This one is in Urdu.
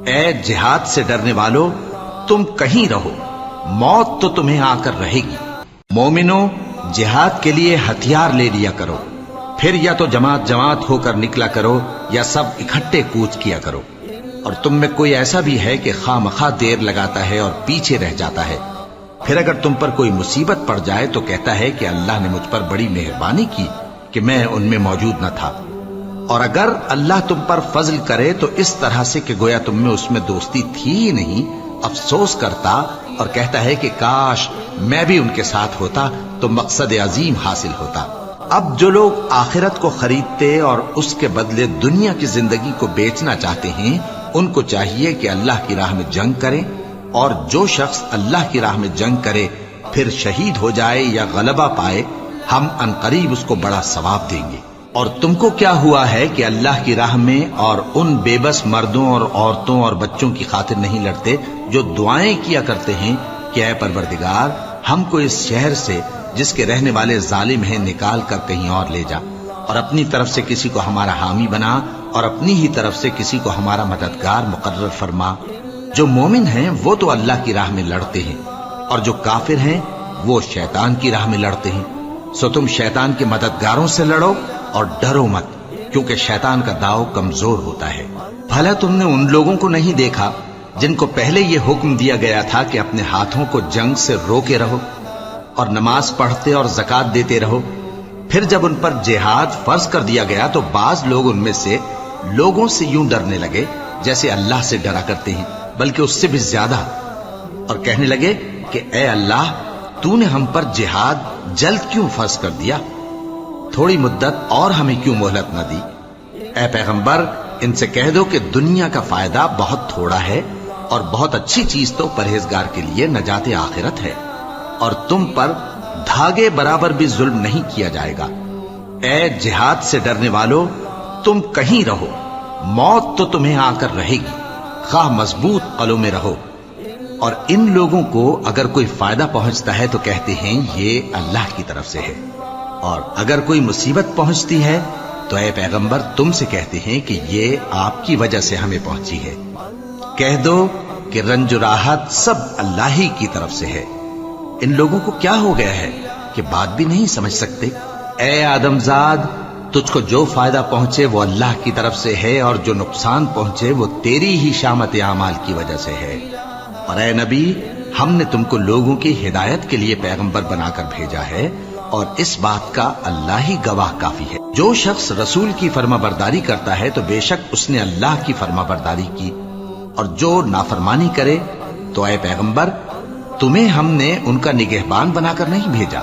اے جہاد سے ڈرنے والو، تم کہیں رہو، موت تو تمہیں آ کر رہے گی۔ مومنو، جہاد کے لیے ہتھیار لے لیا کرو، پھر یا تو جماعت جماعت ہو کر نکلا کرو یا سب اکٹھے کوچ کیا کرو۔ اور تم میں کوئی ایسا بھی ہے کہ خواہ مخواہ دیر لگاتا ہے اور پیچھے رہ جاتا ہے، پھر اگر تم پر کوئی مصیبت پڑ جائے تو کہتا ہے کہ اللہ نے مجھ پر بڑی مہربانی کی کہ میں ان میں موجود نہ تھا۔ اور اگر اللہ تم پر فضل کرے تو اس طرح سے کہ گویا تم میں اس میں دوستی تھی ہی نہیں، افسوس کرتا اور کہتا ہے کہ کاش میں بھی ان کے ساتھ ہوتا تو مقصد عظیم حاصل ہوتا۔ اب جو لوگ آخرت کو خریدتے اور اس کے بدلے دنیا کی زندگی کو بیچنا چاہتے ہیں، ان کو چاہیے کہ اللہ کی راہ میں جنگ کریں، اور جو شخص اللہ کی راہ میں جنگ کرے پھر شہید ہو جائے یا غلبہ پائے، ہم عنقریب اس کو بڑا ثواب دیں گے۔ اور تم کو کیا ہوا ہے کہ اللہ کی راہ میں اور ان بے بس مردوں اور عورتوں اور بچوں کی خاطر نہیں لڑتے جو دعائیں کیا کرتے ہیں کہ اے پروردگار، ہم کو اس شہر سے جس کے رہنے والے ظالم ہیں نکال کر کہیں اور لے جا، اور اپنی طرف سے کسی کو ہمارا حامی بنا اور اپنی ہی طرف سے کسی کو ہمارا مددگار مقرر فرما۔ جو مومن ہیں وہ تو اللہ کی راہ میں لڑتے ہیں، اور جو کافر ہیں وہ شیطان کی راہ میں لڑتے ہیں، سو تم شیطان کے مددگاروں سے لڑو اور ڈرو مت، کیونکہ شیطان کا داؤ کمزور ہوتا ہے۔ بھلا تم نے ان لوگوں کو نہیں دیکھا جن کو پہلے یہ حکم دیا گیا تھا کہ اپنے ہاتھوں کو جنگ سے روکے رہو اور نماز پڑھتے اور زکوٰۃ دیتے رہو؟ پھر جب ان پر جہاد فرض کر دیا گیا تو بعض لوگ ان میں سے لوگوں سے یوں ڈرنے لگے جیسے اللہ سے ڈرا کرتے ہیں، بلکہ اس سے بھی زیادہ، اور کہنے لگے کہ اے اللہ، تو نے ہم پر جہاد جلد کیوں فرض کر دیا؟ تھوڑی مدت اور ہمیں کیوں مہلت نہ دی؟ اے پیغمبر، ان سے کہہ دو کہ دنیا کا فائدہ بہت تھوڑا ہے، اور بہت اچھی چیز تو پرہیزگار کے لیے نجات آخرت ہے، اور تم پر دھاگے برابر بھی ظلم نہیں کیا جائے گا۔ اے جہاد سے ڈرنے والو، تم کہیں رہو، موت تو تمہیں آ کر رہے گی، خواہ مضبوط قلعوں میں رہو۔ اور ان لوگوں کو اگر کوئی فائدہ پہنچتا ہے تو کہتے ہیں یہ اللہ کی طرف سے ہے، اور اگر کوئی مصیبت پہنچتی ہے تو اے پیغمبر تم سے کہتے ہیں کہ یہ آپ کی وجہ سے ہمیں پہنچی ہے۔ کہہ دو کہ رنج و راحت سب اللہ ہی کی طرف سے ہے۔ ان لوگوں کو کیا ہو گیا ہے کہ بات بھی نہیں سمجھ سکتے؟ اے آدم زاد، تجھ کو جو فائدہ پہنچے وہ اللہ کی طرف سے ہے، اور جو نقصان پہنچے وہ تیری ہی شامت اعمال کی وجہ سے ہے۔ اور اے نبی، ہم نے تم کو لوگوں کی ہدایت کے لیے پیغمبر بنا کر بھیجا ہے، اور اس بات کا اللہ ہی گواہ کافی ہے۔ جو شخص رسول کی فرما برداری کرتا ہے تو بے شک اس نے اللہ کی فرما برداری کی، اور جو نافرمانی کرے تو اے پیغمبر، تمہیں ہم نے ان کا نگہبان بنا کر نہیں بھیجا۔